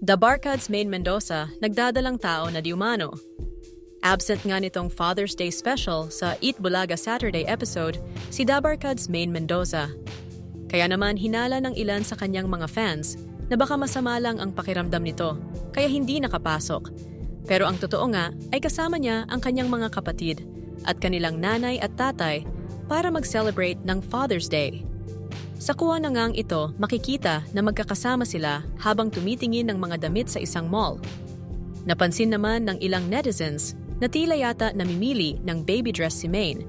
The Barkads Main Mendoza nagdadalang tao na di umano. Absent nga nitong Father's Day special sa Eat Bulaga Saturday episode si The Barkads Main Mendoza. Kaya naman hinala ng ilan sa kanyang mga fans na baka masama lang ang pakiramdam nito kaya hindi nakapasok. Pero ang totoo nga ay kasama niya ang kanyang mga kapatid at kanilang nanay at tatay para mag-celebrate ng Father's Day. Sa kuha na ngang ito, makikita na magkakasama sila habang tumitingin ng mga damit sa isang mall. Napansin naman ng ilang netizens na tila yata namimili ng baby dress si Main,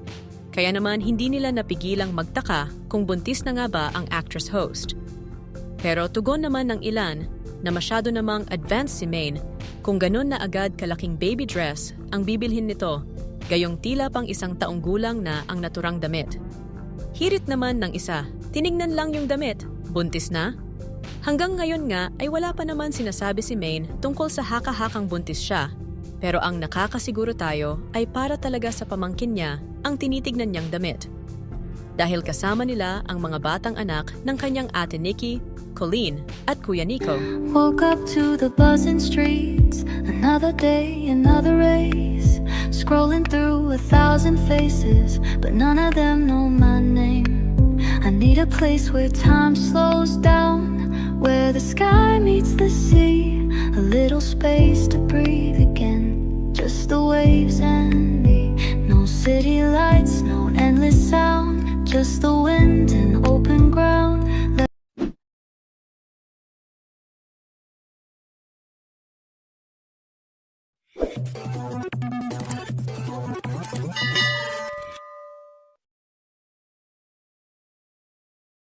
kaya naman hindi nila napigilang magtaka kung buntis na nga ba ang actress host. Pero tugon naman ng ilan na masyado namang advanced si Main kung ganun na agad kalaking baby dress ang bibilhin nito, gayong tila pang 1 taong gulang na ang naturang damit. Hirit naman ng isa, tiningnan lang yung damit, buntis na? Hanggang ngayon nga ay wala pa naman sinasabi si Main tungkol sa haka-hakang buntis siya. Pero ang nakakasiguro tayo ay para talaga sa pamangkin niya ang tinitignan niyang damit. Dahil kasama nila ang mga batang anak ng kanyang ate Nikki, Colleen at Kuya Nico. Woke up to the buzzing streets, another day, another race. Scrolling through 1,000 faces, but none of them know my name. I need a place where time slows down, where the sky meets the sea, a little space to breathe again, just the waves and me. No city lights, no endless sound, just the wind